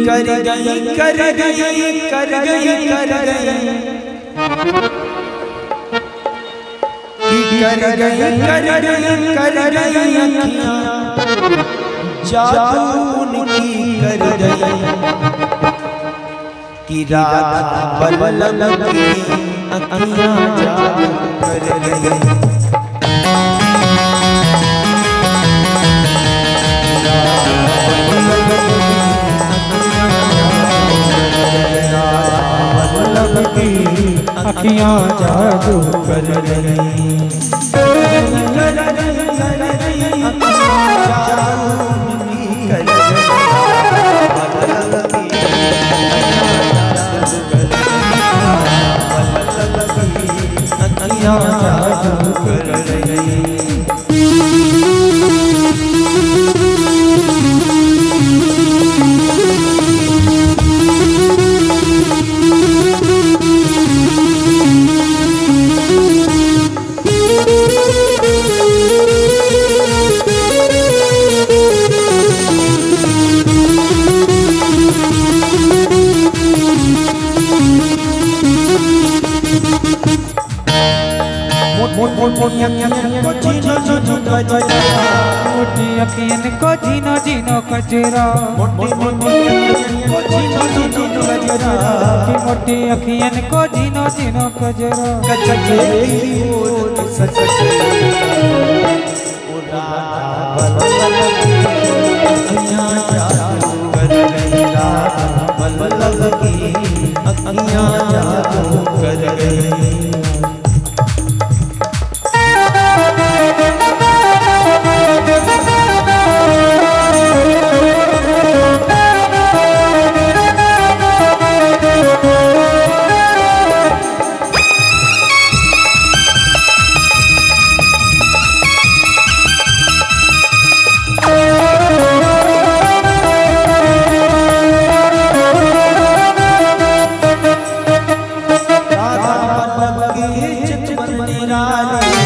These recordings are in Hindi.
कर गई कर गई कर गई कर गई कर गई कर गई कर गई अखियां जादू उनकी कर गई कि राधा बल्लभ की अखियां जादू कर गई। अखियां जादू कर गई जादू कर गई। मोटी अखियन को जीनो जीनो कजरा मोटी अखियन को जीनो जीनो कजरा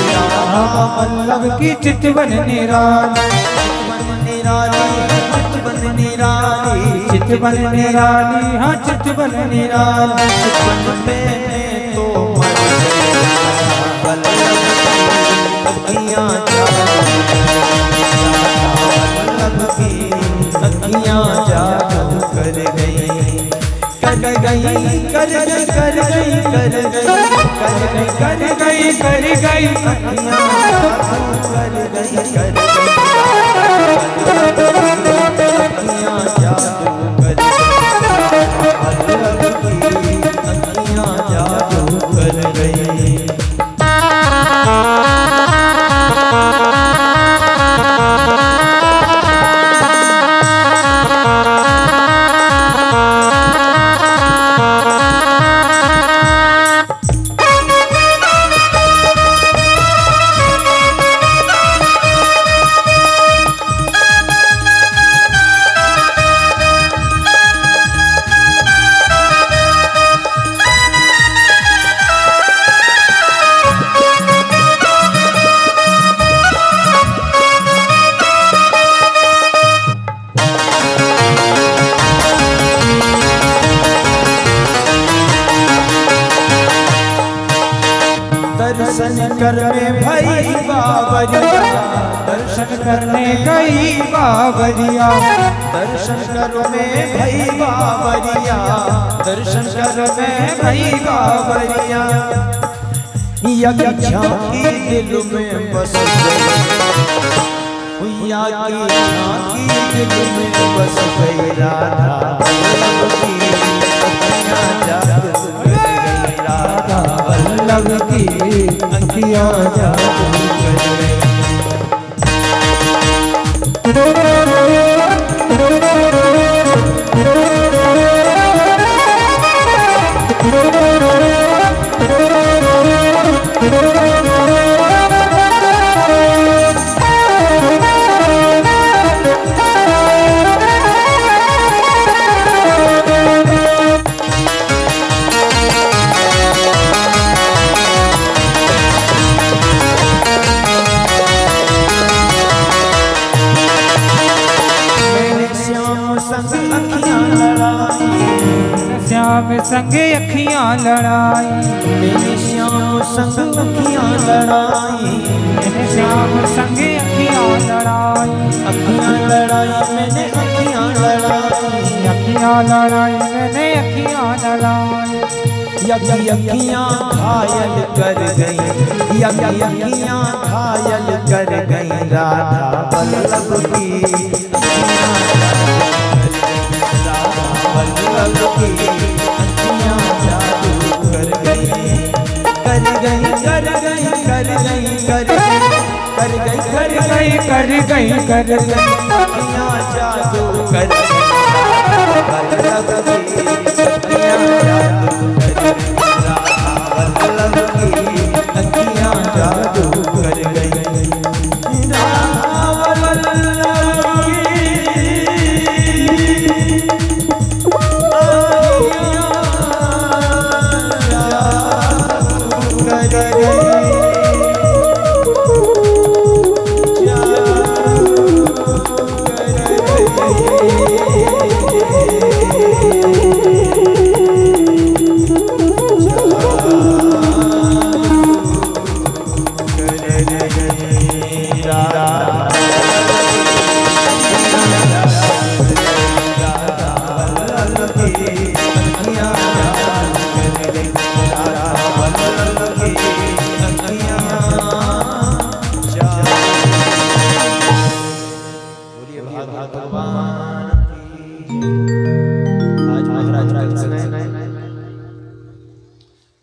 वल्लभ की चितवन निराली चितवन निराली हाँ चितवन निराली चितवन में तो अखियां जादू कर गई कर गई कर गई कर गई कर गई कर गई कर गई अखियां कर गई कर अखियां जादू कर गई। दर्शन करने भाई बाबरिया दर्शन करने गई बाबरिया दर्शन करने भाई बाबरिया दर्शन करने भाई बाबरिया यज्ञ झांकी दिल में बस गई झांकी दिल में बस गई राधा वल्लभ की अखियां जादू कर गई। श्याम संगे अखियां लड़ाई, मैंने श्याम संग अखियां लड़ाई, मैंने श्याम संगे अखियां लड़ाई, अखियां लड़ाई मैंने अखियां लड़ाई, अखियां लड़ाई मैंने अखियां लड़ाई। अखियां घायल कर गई, अखियां घायल कर गई राधा वल्लभ की, राधा वल्लभ की अखियां जादू कर गई, कर गई कर गई कर गई कर गई कर गई कर गई कर गई कर गई अखियां जादू कर गई वल्लभ की अखियां जादू अखियां जादू कर गई, राधा वल्लभ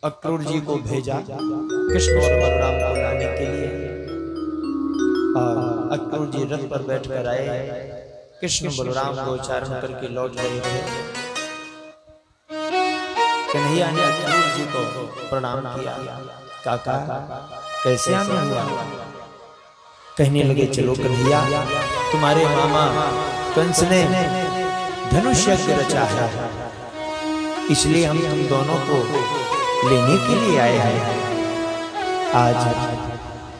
अक्रूर जी को भेजा कृष्ण और बलराम को लाने के लिए, और अक्रूर जी रथ पर बैठकर आए। कृष्ण बलराम को उच्चारण करके लौट रहे थे। कन्हैया ने अक्रूर जी को प्रणाम किया, काका कैसे आना हुआ? कहने लगे चलो कन्हैया, तुम्हारे मामा कंस ने धनुष यज्ञ रचा है, इसलिए हम तुम दोनों को लेने के लिए आए हैं। आज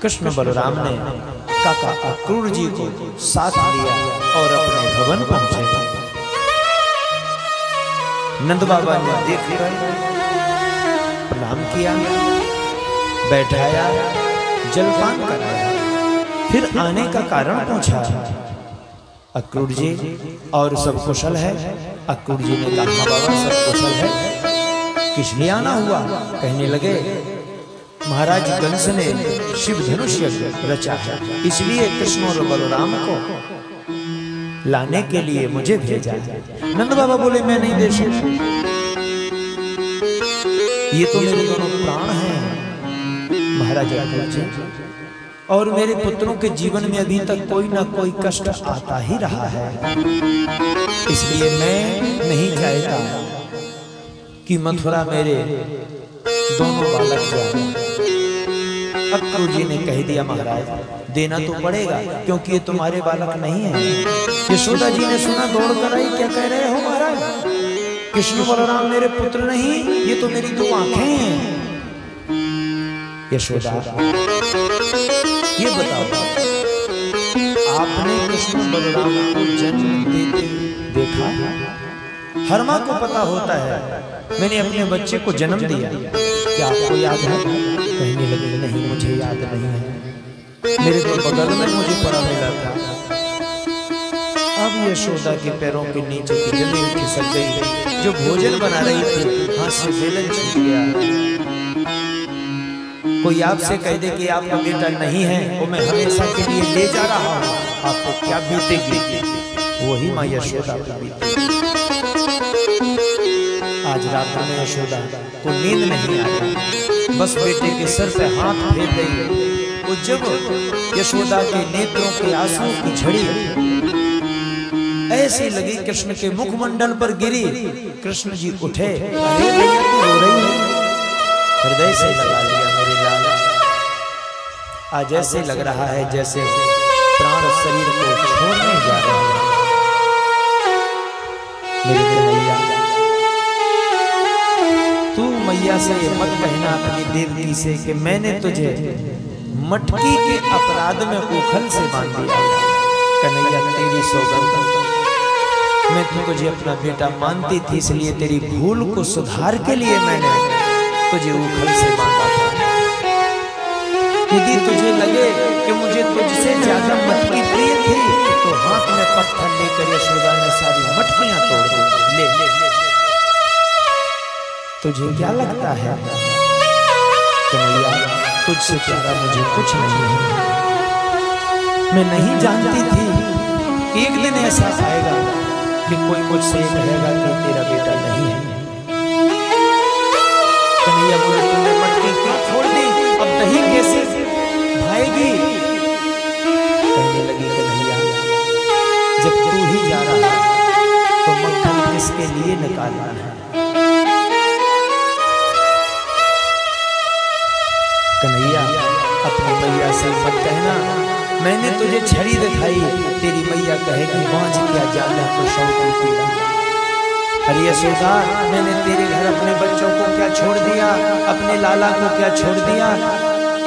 कृष्ण बलराम ने काका अक्रूर जी को साथ लिया और अपने भवन पहुंचे। नंद बाबा ने देखकर प्रणाम किया, बैठाया, जलपान कराया, फिर आने का कारण पूछा। अक्रूर जी और सब कुशल है? अक्रूर जी ने कहा बाबा सब कुशल है, किस लिए आना हुआ? कहने लगे महाराज कंस ने शिव धनुष यज्ञ रचा है, इसलिए कृष्ण और बलराम को लाने के लिए मुझे भेजा है। नंद बाबा बोले मैं नहीं दे सकता, ये तो मेरे दोनों प्राण हैं महाराज अक्रूर जी, और मेरे पुत्रों के जीवन में अभी तक कोई ना कोई कष्ट आता ही रहा है, इसलिए मैं नहीं चाहता कि मथुरा मेरे दोनों बालक जाए। अक्रूर जी ने कह दिया महाराज देना तो पड़ेगा, क्योंकि ये तुम्हारे बालक नहीं है। यशोदा जी ने सुना, दौड़ कर आई, क्या कह रहे हो महाराज? कृष्ण बलराम मेरे पुत्र नहीं, ये तो मेरी दो आंखें हैं। यशोदा ये बताओ, आपने कृष्ण बलराम को जन्म देते देखा? हर माँ को पता होता है मैंने अपने बच्चे को जन्म दिया, क्या आपको याद है? कहने लगे नहीं मुझे याद नहीं है, मेरे तो बगल में मुझे पड़ा मिला था। अब यशोदा के पैरों के नीचे की जमीन खिसक गई, जो भोजन बना रही थी हाथ से बेलन छूट गया। कोई आपसे कह दे कि आपका बेटा नहीं है, वो मैं हमेशा के लिए ले जा रहा हूँ, आपको क्या बीतेगी? वही माँ यशोदा को बीतेगी। आज रात में यशोदा को नींद नहीं आई, बस बेटे के सर पे हाथ फेर गई। वो जब यशोदा के नेत्रों के आंसू की झड़ी ऐसी लगी कृष्ण के मुखमंडल पर गिरी, कृष्ण जी उठे, अरे भैया तू रो रही है? हृदय से लगा लिया मेरे लाल, आज ऐसे लग रहा है जैसे प्राण शरीर को छोड़ने जा रहा है। मेरे कन्हैया तू मैया से मत कहना अपनी देवकी से कि मैंने तुझे मटकी के अपराध में उखल से बांध दिया। कन्हैया तेरी सौगंध मैं तो तुझे अपना बेटा मानती थी, इसलिए तेरी भूल को सुधार के लिए मैंने तुझे उखल से बांधा था। यदि तुझे लगे कि मुझे तुझसे ज्यादा मटकी प्रिय थी तो हाथ में पत्थर लेकर यशोदा ने सारी मटकियां तोड़ दी। ले तुझे क्या लगता है कन्हैया, तुझसे प्यारा मुझे कुछ नहीं है। मैं नहीं जानती थी कि एक दिन ऐसा आएगा कि कोई मुझसे कहेगा कि तेरा बेटा नहीं है। कन्हैया बोले तुमने मटकी क्यों छोड़ दी, अब दही कैसे भाएगी? कहने लगी कन्हैया जब तू ही जा रहा तो मक्खन किसके लिए निकालना है? कन्हैया अपनी मैया से मत कहना मैंने तुझे छड़ी दिखाई, तेरी मैया कहेगी बांझ क्या जाने प्रसव की पीड़ा। अरे यशोदा मैंने तेरे घर अपने बच्चों को क्या छोड़ दिया, अपने लाला को क्या छोड़ दिया,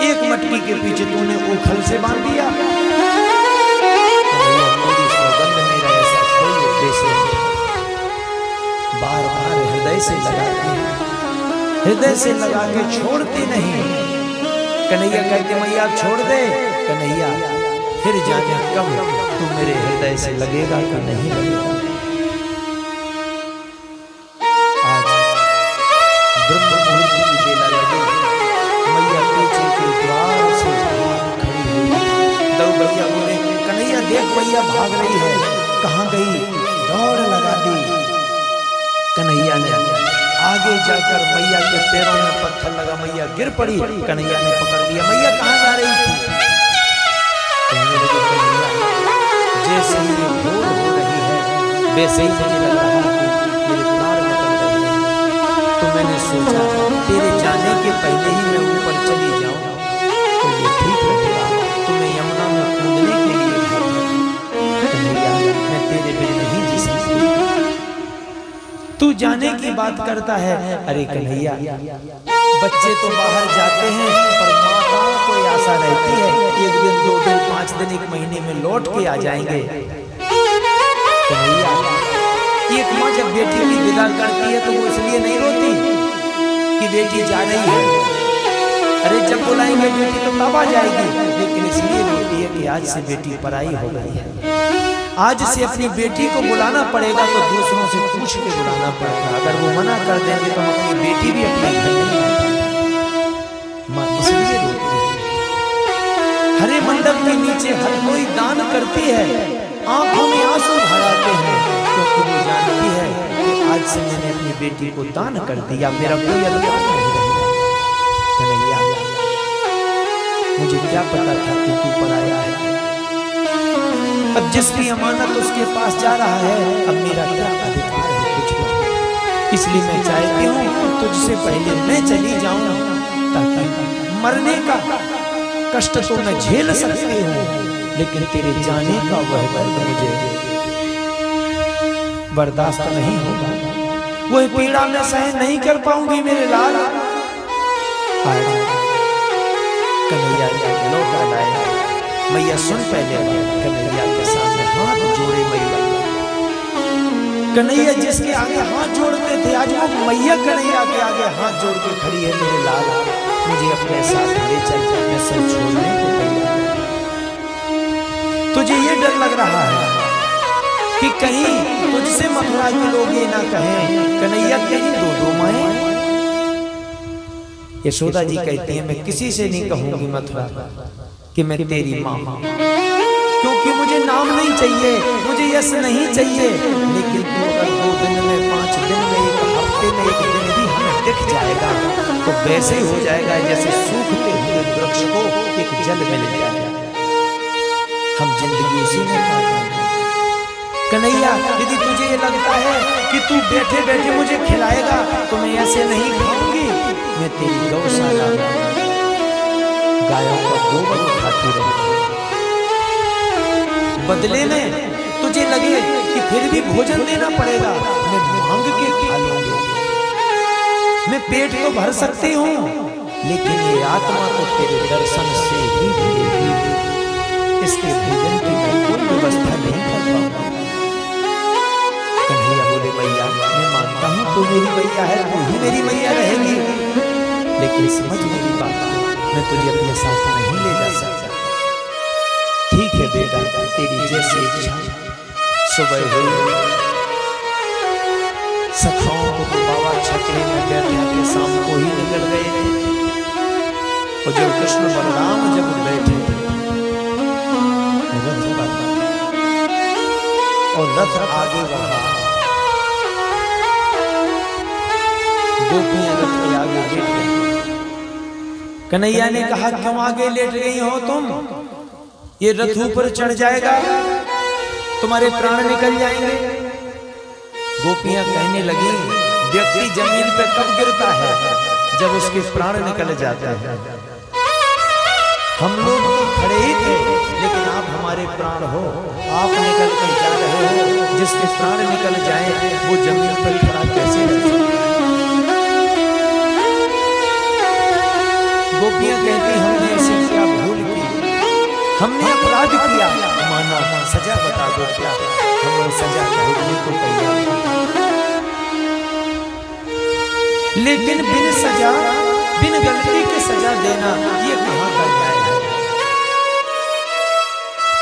एक मटकी के पीछे तूने उखल से बांध दिया। मेरी सौगंध मेरा ऐसा कोई उद्देश्य नहीं, बार बार हृदय से लगाते हृदय से लगा के छोड़ती नहीं। कन्हैया कहते मैया छोड़ दे। कन्हैया फिर जाने कब तू मेरे हृदय से लगेगा कि नहीं लगेगा। आज ब्रह्म मुहूर्त की बेला लगी, मैया पीछे के द्वार से खड़ी हुई। दो भैया बोले कन्हैया देख मैया भाग रही है, कहाँ गई? दौड़ लगा दी। कन्हैया ने आगे जाकर मैया के पैरों में पत्थर लगा, मैया गिर पड़ी। कन्हैया ने पकड़ लिया, मैया कहाँ जा रही थी? कहने लगे कन्हैया जैसे ही भोर हो रही है वैसे ही मुझे लग रहा है कि मेरे प्राण निकल रहे हैं, तो मैंने सोचा तेरे जाने के पहले ही मैं ऊपर चली जाऊं तो ये ठीक रहेगा। तुम्हें यमुना में कूदने के लिए कन्हैया मैं तेरे बिना नहीं जी सकती, तू जाने की बात करता है। अरे कन्हैया बच्चे तो बाहर जाते हैं पर माताओं को आशा रहती है एक दिन 2 दिन 5 दिन 1 महीने में लौट के आ जाएंगे। कन्हैया एक माँ जब बेटी की विदा करती है तो वो इसलिए नहीं रोती कि बेटी जा रही है, अरे जब बुलाएंगे बेटी तो तब आ जाएगी, लेकिन इसलिए रोती है कि आज से बेटी पराई हो गई है। आज से अपनी बेटी को बुलाना पड़ेगा तो दूसरों से पूछ के बुलाना पड़ेगा, अगर वो मना कर देंगे तो अपनी बेटी भी अपने घर नहीं आएगी। माँ इसलिए रोती है। हरे मंडप के नीचे हर कोई दान करती है, आंखों में आंसू भर आते हैं क्योंकि वो जानती है कि आज से मैंने अपनी बेटी को दान कर दिया, मेरा कोई अधिकार नहीं रहेगा। कन्हैया मुझे क्या पता था कि तू पराया है, अब जिसकी अमानत उसके पास जा रहा है अब मेरा क्या अधिकार है कुछ पर। इसलिए मैं चाहती हूँ तुझसे पहले मैं चली जाऊं ताकि मरने का कष्ट तो मैं झेल सकती हूँ, लेकिन तेरे जाने का वह दर्द मुझे बर्दाश्त नहीं होगा, वह पीड़ा मैं सहन नहीं कर पाऊंगी मेरे लाल। कन्हैया लौटा लाए। मैया सुन पहले कन्हैया के सामने हाथ जोड़े मैया। कन्हैया जिसके आगे हाथ जोड़ते थे आज वो मैया कन्हैया के आगे हाथ जोड़ के खड़ी है। मेरे लाल मुझे अपने साथ ले चल, मैं सब छोड़ने को तैयार। तुझे ये डर लग रहा है कि कहीं तुझसे मथुरा के लोग ये ना कहें कन्हैया कहीं 2 माएं। यशोदा जी कहती है मैं किसी से नहीं कहूंगी मथुरा कि मैं तेरी माँ हूं, क्योंकि मुझे नाम नहीं चाहिए, मुझे यश नहीं चाहिए, लेकिन तू अगर 2 दिन में 5 दिन में 1 हफ्ते में 1 दिन भी हमें दिख जाएगा तो वैसे ही हो जाएगा जैसे सूखते हुए वृक्ष को एक जल मिल जाएगा, हम जिंदगी उसी में काटेंगे। कन्हैया यदि तुझे ये लगता है कि तू बैठे बैठे मुझे खिलाएगा तो मैं ऐसे नहीं खाऊंगी, मैं तेरी गौशाला गायों का गोबर उठाती रहूंगी, बदले में तुझे लगे कि फिर भी भोजन देना पड़ेगा, मैं मांग के खा लूंगी। मैं पेट तो भर सकती हूँ लेकिन ये आत्मा तो तेरे दर्शन से ही भरेगी, इसके भोजन की मैं कोई व्यवस्था नहीं कर पाऊंगा। मैं मानता हूँ तू मेरी मैया है, तू ही मेरी मैया रहेगी, लेकिन समझ मेरी बात, मैं तुझे अपने साथ नहीं ले जा सकता। ठीक है बेटा, तेरी जैसी इच्छा। सुबह हुई, सखाओं को तो बाबा छकड़े में बैठे के शाम को ही निकल गए थे, और जब कृष्ण बलराम जब बैठे रथ पर, और रथ आगे बढ़ा, गोपियां रथ के आगे लेट गई। कन्हैया ने कहा क्यों आगे लेट गई हो तुम, ये रथ ऊपर चढ़ जाएगा, तुम्हारे प्राण निकल जाएंगे। गोपियां कहने लगी व्यक्ति जमीन पे कब गिरता है, जब उसके प्राण निकल जाते हैं। हम लोग खड़े ही थे, लेकिन आप हमारे प्राण हो, आप निकल कर जा रहे हो, जिसके प्राण निकल जाए वो जमीन पर खड़ा कैसे रह सकता है। गोपियां कहती हमने ऐसी क्या भूल की, हमने अपराध किया, माना सजा बता दो क्या, हम सजा भोगने को तैयार हैं। लेकिन बिन सजा, बिन गलती की सजा देना ये कहाँ का न्याय है।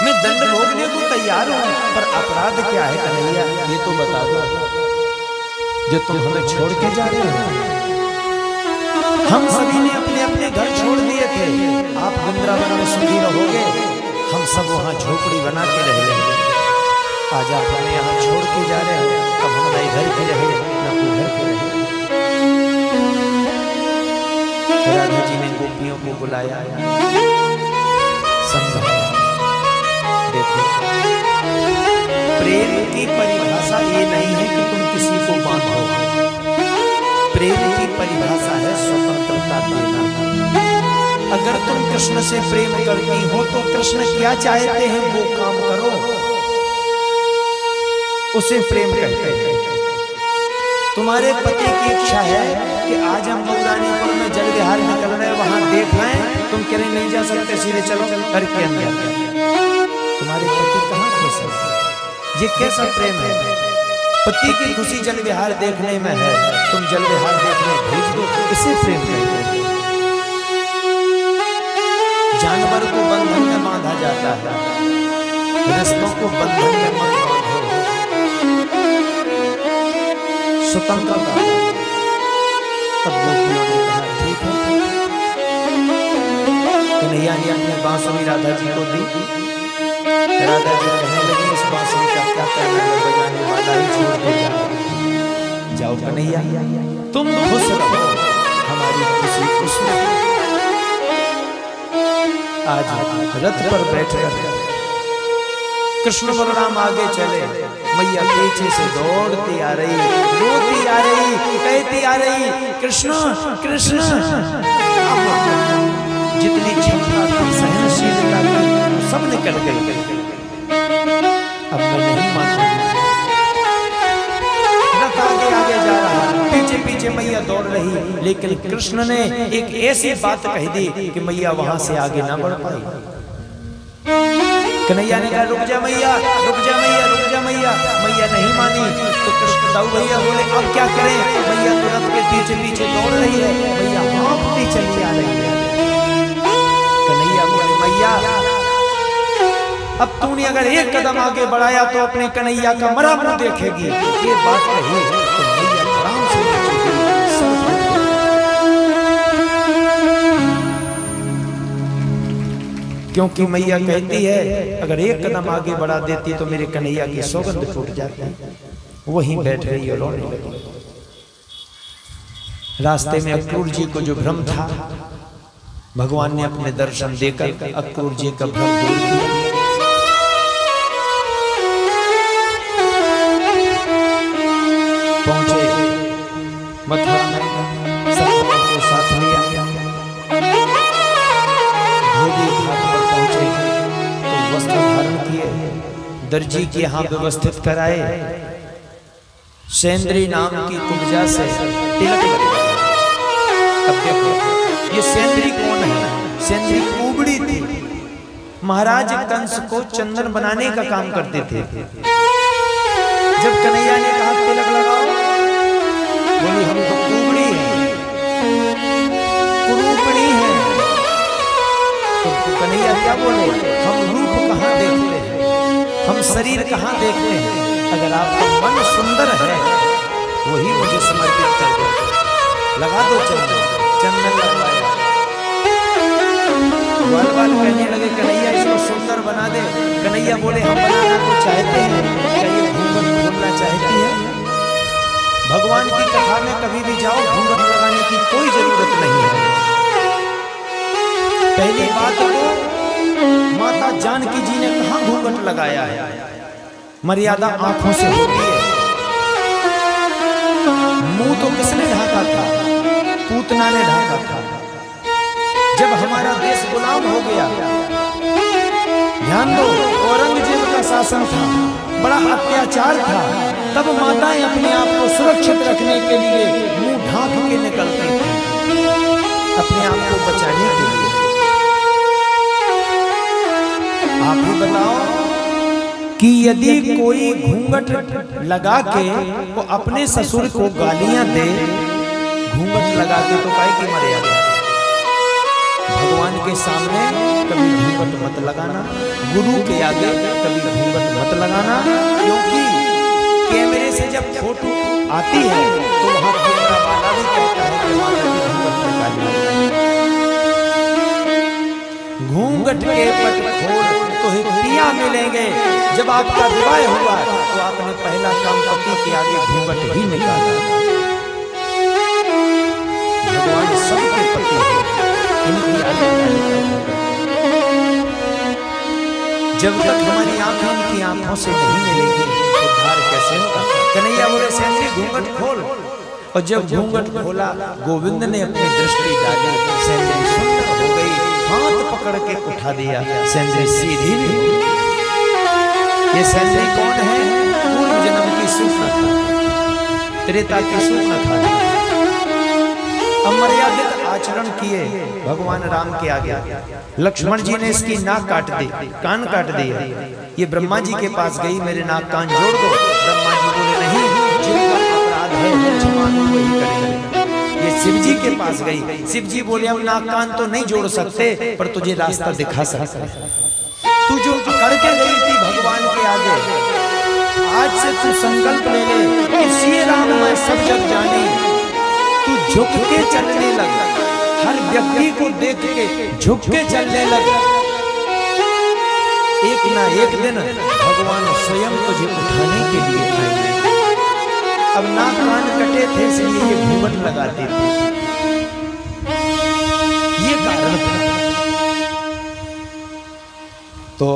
मैं दंड भोगने को तैयार हूं, पर अपराध क्या है कन्हैया, ये तो बता दो, जो तुम हमें छोड़ के जा रहे हो। हम सभी ने अपने अपने घर छोड़ दिए थे, आप वृंदावन में सुखी रहोगे, हम सब वहां झोपड़ी बना के रह लेंगे। आज आप हमें यहाँ छोड़ के जा रहे हो, अब हम न इधर के रहे न उधर के रहे। राधा जी ने गोपियों को बुलाया, समझाया, देखो प्रेम की परिभाषा ये नहीं है कि तुम किसी को बांधो, प्रेम की परिभाषा है स्वतंत्रता देना। अगर तुम कृष्ण से प्रेम करती हो तो कृष्ण क्या चाहते हैं वो काम करो, उसे प्रेम कहते हैं। तुम्हारे पति की इच्छा है कि आज हम मऊरानीपुर में जल विहार निकल रहे हैं, वहां देख रहे हैं, तुम कह रहे नहीं जा सकते, सीधे चलो घर के अंदर। तुम्हारे पति कहाँ खुश है, ये कैसा प्रेम है। पति की खुशी जल विहार देखने में है, तुम जल विहार देखने भेज दो, इसे प्रेम कहते हैं। जानवर को बंधन में बांधा जाता है, रिश्तों को बंधन में मत बांधो, स्वतंत्रता। तब गोपियों ने कहा ठीक है। कन्हैया ने अपने बांसुरी राधा जी को दी, राधा जी कहने लगी इस बांसुरी का क्या करना है, बजाने वाला ही छोड़ के जाओ कन्हैया, तुम खुश रहो, हमारी खुशी उसमें। आज रथ पर बैठकर कृष्ण बलराम आगे चले, मैया पीछे से दौड़ती आ रही, रोती आ रही, कहती आ रही कृष्ण कृष्ण। जितनी क्षमता थी, सहनशीलता थी, सब निकल गई। अब मैं नहीं मानूंगी। रथ आगे आगे जा रहा, पीछे पीछे मैया दौड़ रही, लेकिन कृष्ण ने एक ऐसी बात कह दी कि मैया वहां से आगे ना बढ़ पाई। कन्हैया ने कहा रुक जा मैया, रुक जा मैया, रुक जा मैया। मैया नहीं मानी तो कृष्ण दाऊ भैया बोले अब क्या करें। मैया तो रथ के पीछे पीछे दौड़ रही है, मैया हाँफती चली आ रही है। कन्हैया बोले मैया अब तूने अगर एक कदम आगे बढ़ाया तो अपने कन्हैया का मरा मुंह देखेगी। ये बात कही तो मैया आराम से क्योंकि मैया कहती है अगर एक कदम आगे बढ़ा देती तो मेरे कन्हैया की सौगंध टूट जाती। वहीं बैठ गई और रोने लगी। रास्ते में अक्रूर जी को जो भ्रम था, भगवान ने अपने दर्शन देकर अक्रूर जी का भ्रम दूर किया। पहुंचे मथुरा में, सब को साथ लिया। धोबी घाट पर पहुंचे तो वस्त्र धारण किए, दर्जी के यहाँ व्यवस्थित कराए। सेंद्री नाम की कुब्जा से तिलक लगाया। अब देखो ये सेंद्री कौन है? सेंद्री कुबड़ी थी, महाराज कंस को चंदन बनाने का काम करते थे। जब कन्हैया ने कहा तिलक लगाओ बोली हम तो कुबड़ी है, कुरूपणी है। तो कन्हैया क्या बोले, हम रूप कहाँ देखते हैं, हम शरीर कहाँ देखते हैं, अगर आपका मन सुंदर है वही मुझे समर्पित कर दो, लगा दो चंदन। चंदन लगवाया, बाल बाल कहने लगे कन्हैया इसको सुंदर बना दे। कन्हैया बोले हम बनाना तो चाहते हैं, क्या ये घूंघट खोलना चाहती है? भगवान की कथा में कभी भी जाओ घूंघट लगाने की कोई जरूरत नहीं है। पहली बात तो माता जानकी जी ने कहां घूंघट लगाया है, मर्यादा आंखों से होती है। मुंह तो किसने ढाका था, पूतना ने ढाका था। जब हमारा देश गुलाम हो गया, ध्यान दो, औरंगजेब का शासन था, बड़ा अत्याचार था, तब माताएं अपने आप को सुरक्षित रखने के लिए मुंह ढांक के निकलती थी, अपने आप को बचाने के लिए। आप ही बताओ कि यदि कोई घूंघट लगा के वो अपने ससुर को गालियां दे, घूंघट लगा के तो काहे की मर्यादा। भगवान के सामने कभी घूंघट मत लगाना, गुरु के आगे कभी घूंघट मत लगाना, क्योंकि कैमरे से जब फोटो आती है तो वहां कैमरा वाला भी कहता है कि माता की घूंघट निकालिए। घूंघट के पट खोल तो ही पिया मिलेंगे। जब आपका विवाह हुआ तो आपने पहला काम पति के आगे घूंघट ही निकाला। भगवान सबके पति है, इनकी आगे जब तक हमारी आंखें इनकी आंखों से नहीं मिलेगी उद्धार कैसे होगा। कन्हैया बोले सैंद्री घूंघट खोल, और जब घूंघट खोला गोविंद ने अपनी दृष्टि डाली, सैंद्री सुंदर हो गई, हाथ पकड़ के उठा दिया, सैंद्री सीधी भी हो गई। ये सैंद्री कौन है? पूर्व जन्म की सूर्पनखा, त्रेता की सूर्पनखा। अमर्यादित आचरण किए भगवान राम के आगे। लक्ष्मण जी ने इसकी नाक काट दी, कान काट दिए। ये ब्रह्मा जी के पास गई, मेरे नाक कान जोड़ दो। ब्रह्मा जी बोले नहीं, जिनका अपराध है क्षमा वही करेंगे। ये शिव जी के पास गई, शिव जी बोले हम नाक कान तो नहीं जोड़ सकते पर तुझे रास्ता दिखा सकते। तू जो करके गई थी भगवान के आगे, आज से तू संकल्प ले ले कि श्री राम मैं सब जग जानी। तू झुक के चलने लग, हर व्यक्ति को देख के झुक के चलने लग। एक ना एक दिन भगवान स्वयं तुझे उठाने के लिए आएंगे। अब नाक कान कटे थे इसलिए ये घूंघट लगाते थे, ये कारण था। तो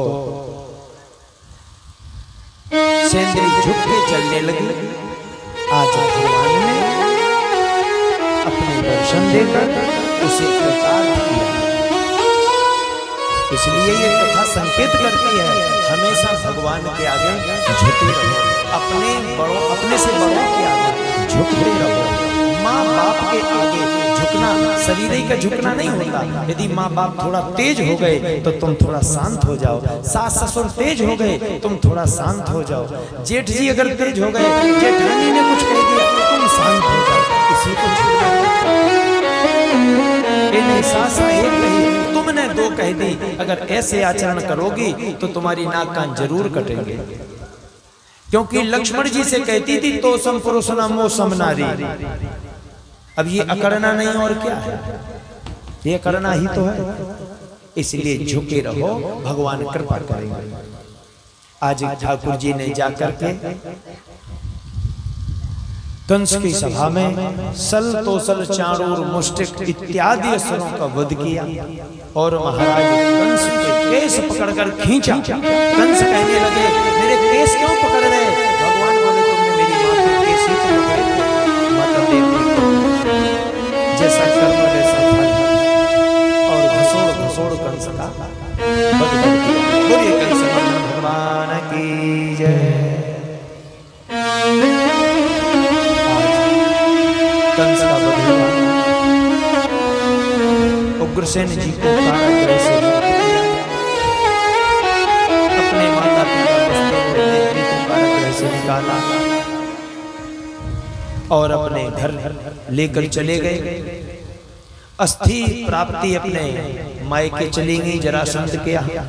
सैंद्री झुक के चलने लगी। आज भगवान ने अपने दर्शन देकर उसे प्रचार किया। इसलिए ये कथा संकेत करती है हमेशा भगवान के आगे झुके रहो, अपने से बड़ों के आगे झुकते रहो। माँ बाप के आगे झुकना शरीर का झुकना नहीं होता। यदि माँ बाप थोड़ा तेज हो गए तो तुम थोड़ा शांत हो जाओ, सास ससुर तेज हो गए तुम थोड़ा शांत हो जाओ, जेठ जी अगर तेज हो गए, जेठानी ने कुछ कह दिया तो तुम शांत हो जाओ। इसी को नहीं, सास एक कही तुमने दो कह दी। अगर ऐसे आचरण करोगी तो तुम्हारी नाक कान जरूर कटेंगे। क्योंकि लक्ष्मण जी से कहती थी तो सम पुरुष नामो सम नारी। अब ये अकड़ना नहीं और क्या है, ये करना ही तो है। इसलिए झुके रहो, भगवान कृपा करेंगे। आज ठाकुर जी ने जाकर के कंस की सभा में सल तोसल चाणूर मुष्टिक इत्यादि असुरों का वध किया और महाराज कंस के केस पकड़कर खींचा। कंस कहने लगे मेरे केस क्यों पकड़ रहे? भगवान बोले तुमने मेरी मां के केस ही तो पकड़े थे। माता देवी जैसा कर्म वैसा फल, और घसोड़ घसोड़ कंस का वध किया। बोलिए कंस भगवान की जय। कंस का वध हुआ, उग्रसेन जी को कारागृह से मुक्त किया, अपने माता पिता को कारागृह से निकाला और अपने घर लेकर चले गए। अस्थि प्राप्ति अपने मायके चली गई जरासंध के यहाँ।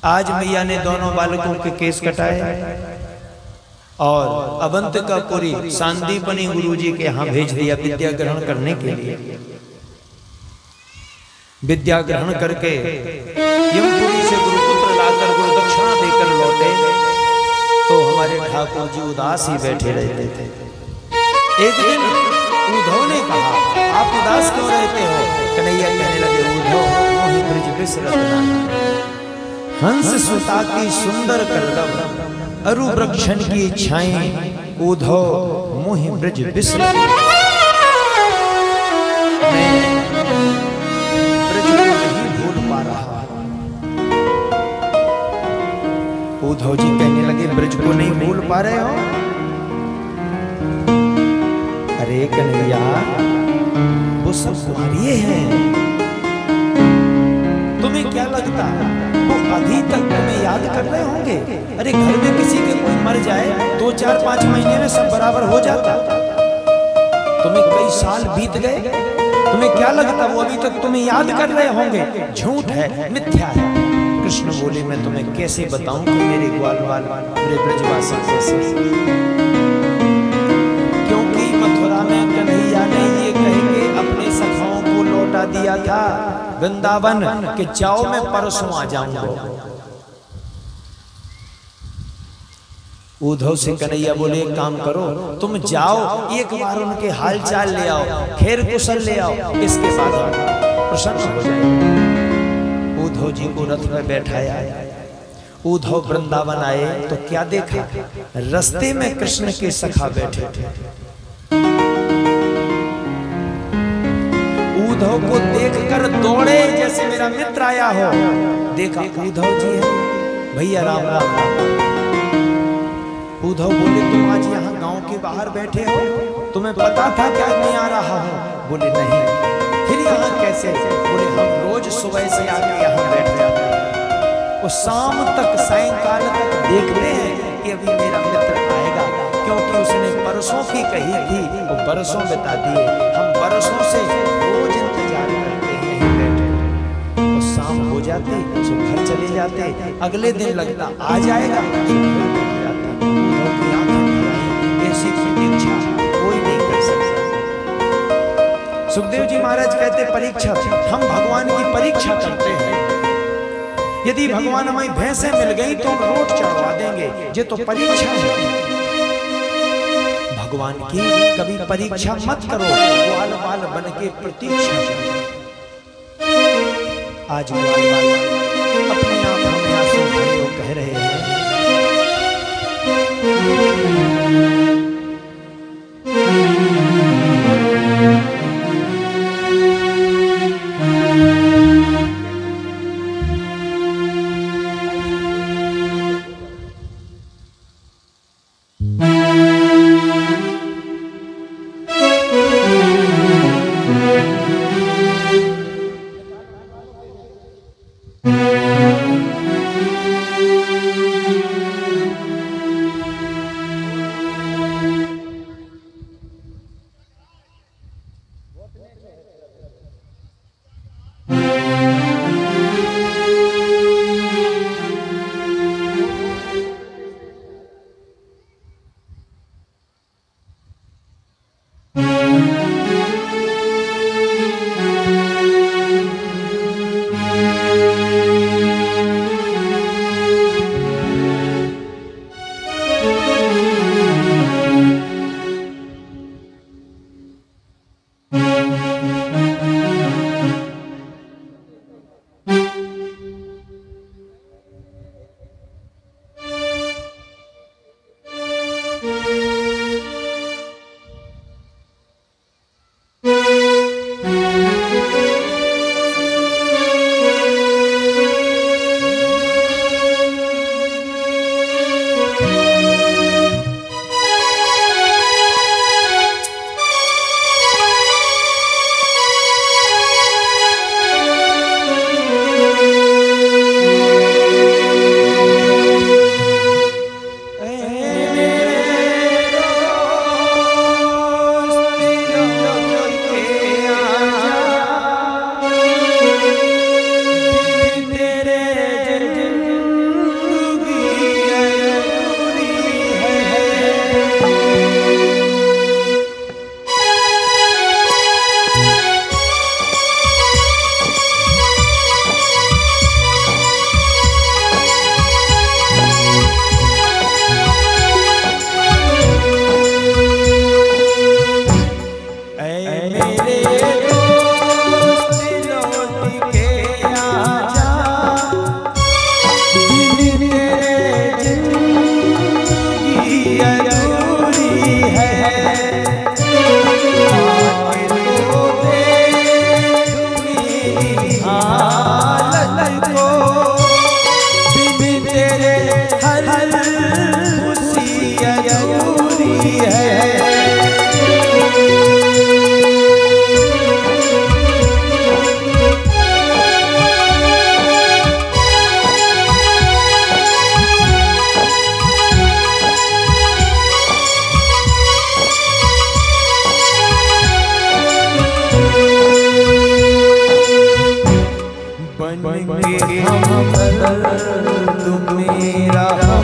आज मैया ने दोनों बालकों के केस कटाए और अवंतिकापुरी सांदीपनी गुरुजी के यहाँ भेज दिया विद्या ग्रहण करने के लिए। विद्या ग्रहण करके यमपुरी से गुरुपुत्र लाकर गुरु दक्षिणा देकर लौटे तो हमारे ठाकुर जी उदास ही बैठे रहते थे। एक दिन उद्धव ने कहा, आप उदास क्यों रहते हो? कन्हैया कहने लगे, उद्धव मोहि ब्रज बिसरत हंस सुता की सुंदर कलरव अरु वृक्षण की छाएं उद्धव मोहि ब्रज बिसरत। ब्रज को नहीं भूल पा रहा। उद्धव जी कहने लगे, ब्रज को नहीं भूल पा रहे हो? अरे कन्हैया, वो सब तुम्हारे हैं। तुम्हें क्या लगता वो अभी तक तुम्हें याद कर रहे होंगे? अरे घर में किसी के कोई मर जाए 2, 4, 5 महीने में सब बराबर हो जाता। तुम्हें कई साल बीत गए, तुम्हें क्या लगता वो अभी तक तुम्हें याद कर रहे होंगे? झूठ है, मिथ्या है। कृष्ण बोले, मैं तुम्हें कैसे बताऊं कि मेरे ग्वाल वाल मेरे ब्रजवासी कैसे। क्योंकि मथुरा में कन्हैया ने ये कह के अपने सखाओं को लौटा दिया था वृंदावन के जाओ मैं परसों आ जाऊंगा। उद्धव से कन्हैया बोले, एक काम करो, तुम जाओ एक बार उनके हाल चाल ले आओ, खैर कुशल ले आओ, इसके बाद प्रसन्न हो जाए। उद्धव जी को रथ में बैठाया। उद्धव वृंदावन आए तो क्या देखा? रास्ते में कृष्ण के सखा बैठे थे। उद्धव को देखकर दौड़े जैसे मेरा मित्र आया हो। देखा उद्धव जी है, भैया राम राम। उद्धव बोले, तुम आज यहाँ गांव के बाहर बैठे हो, तुम्हें पता था क्या मैं आ रहा हूँ? बोले नहीं। फिर यहाँ कैसे? बोले हम रोज सुबह से आके यहाँ बैठ जाते हैं, वो शाम तक सायंकाल तक देखते हैं कि अभी मेरा मित्र आएगा, क्योंकि उसने बरसों की कही थी, वो बरसों बता दिए। हम बरसों से रोज इंतजार करते हैं यहीं बैठे। वो शाम हो जाती तो घर चले जाते, अगले दिन लगता आ जाएगा तो फिर बैठ जाता। उद्धव की आंखें भर आई, ऐसी प्रतीक्षा कोई नहीं कर सकता। सुखदेव जी महाराज कहते, परीक्षा, हम भगवान की परीक्षा करते हैं। यदि भगवान हमें भैंसें मिल गई तो हम रोट चढ़वा देंगे, ये तो परीक्षा है। भगवान की कभी परीक्षा मत करो, ग्वाल बाल बन के प्रतीक्षा करो। आज ग्वाल बाल अपने आप हमें आंसू भरे हो कह रहे हैं,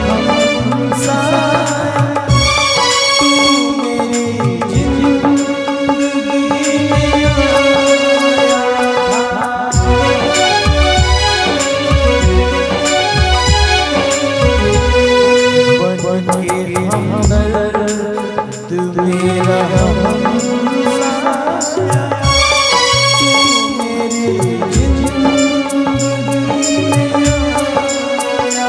हमसाया, तू मेरी जिंदगी में आया। बन के हमदर्द मेरा हमसाया, तू मेरी जिंदगी में आया।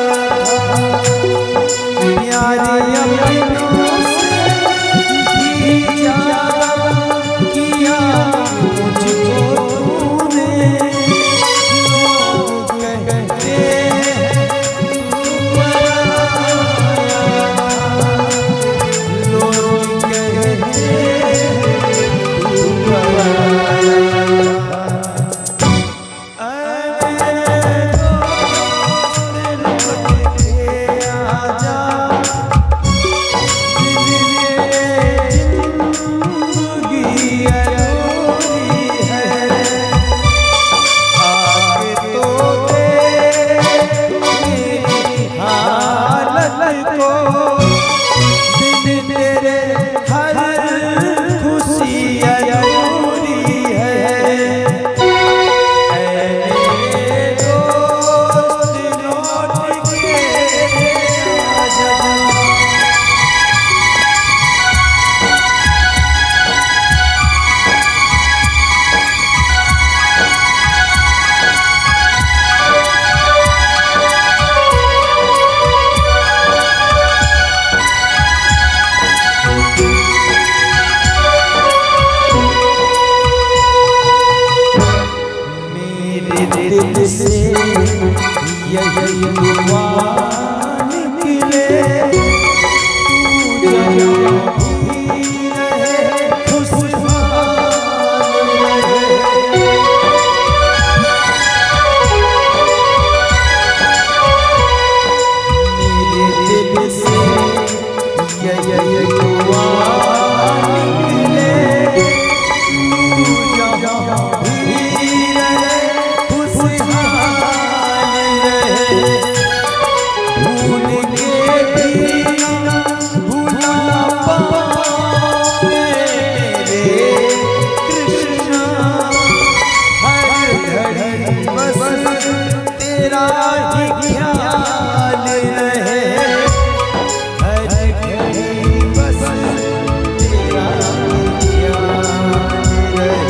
प्यारे अपनों से भी ज्यादा किया मुझको तूने, लोग कहते हैं तू पराया, लोग कहते हैं तू पराया। दिल से यही दुआ निकले, तू जहाँ भी रहे खुशहाल रहे। मेरे दिल से यही दुआ निकले, तू जहाँ भी रहे भूल के भी ना भूला पाए मेरे कृष्णा, हर घड़ी बस तेरा ही ख्याल रहे, हर घड़ी बस तेरा ही ख्याल रहे।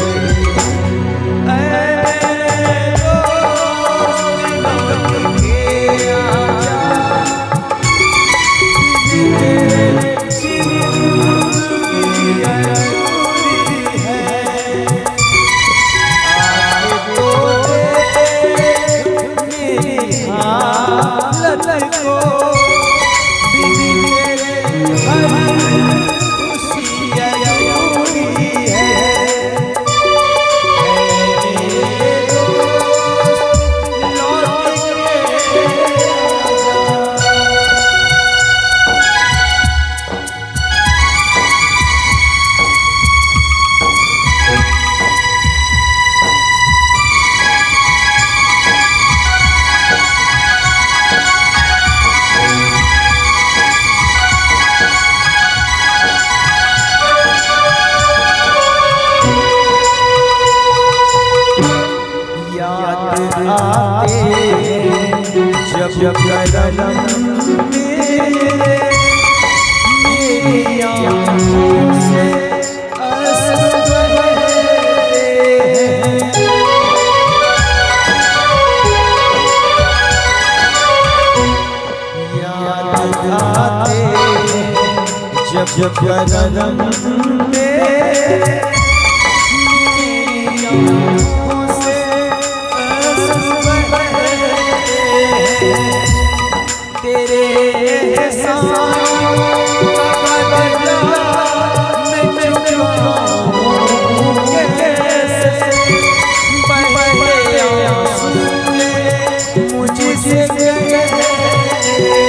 जब कदम मेरे मेरी आँखों से आंसू बहते हैं, याद आते जब कदम मेरे मेरी आँखों से आंसू बहते हैं। तेरे एहसानों का बदला मैं चुकाऊं कैसे, बहे आंसू मुझसे कहते हैं,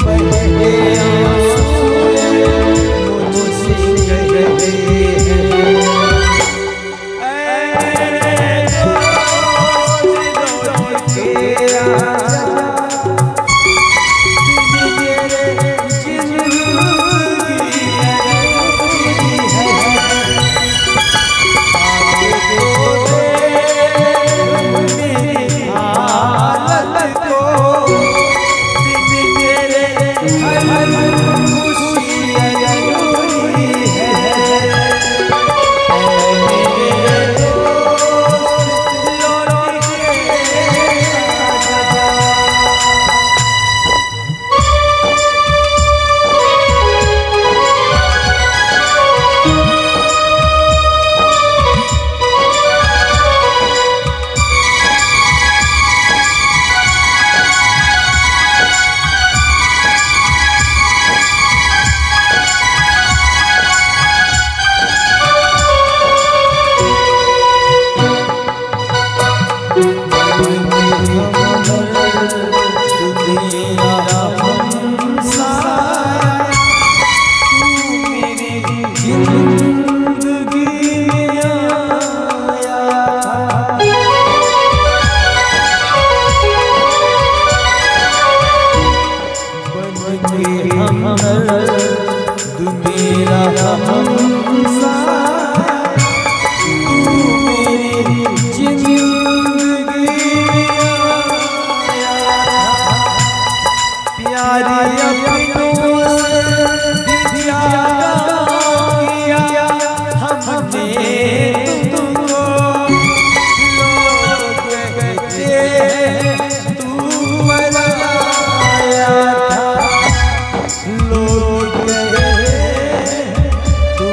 बहे आंसू मुझसे कहते हैं। मेरा हमसाया, तू मेरी जिंदगी आया। बन के हमदर्द मेरा हमसाया, तू मेरी जिंदगी प्यारी अपनों से दिया हमने तुमको, लोग कहते तू मनाया था, लोग कहते तू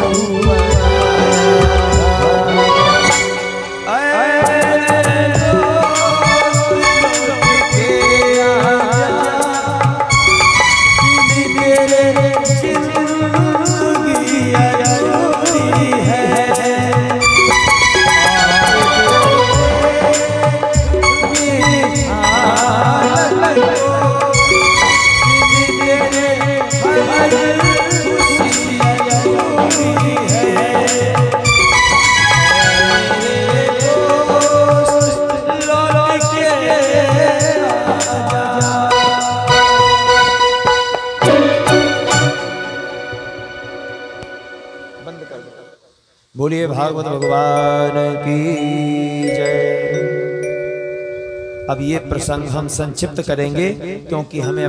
बोलिए भागवत भगवान की जय। अब ये प्रसंग हम संक्षिप्त करेंगे क्योंकि हमें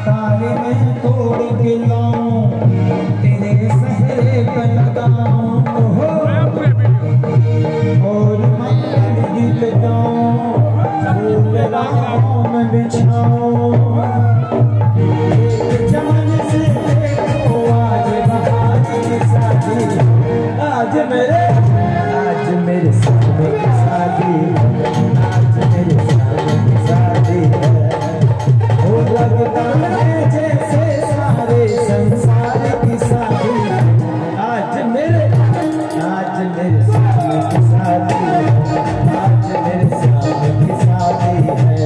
तारे में तोड़ के लाऊं, तेरे सहरे पर लगाऊं, और मैं गीत गाऊं, फूल राहों में बिछाऊं, जान से आज मेरे सामने की शादी, आज मेरे सामने की शादी है, वो लगता है जैसे सारे संसार की शादी, आज मेरे सामने की शादी, आज मेरे सामने की शादी है।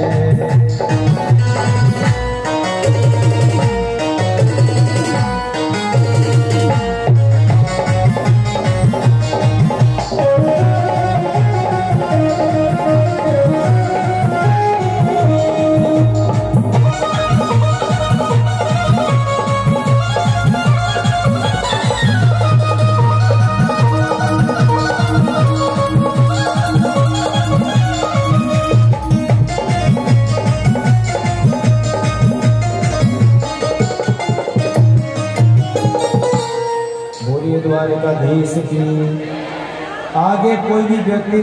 द्वारिकाधीश की आगे कोई भी व्यक्ति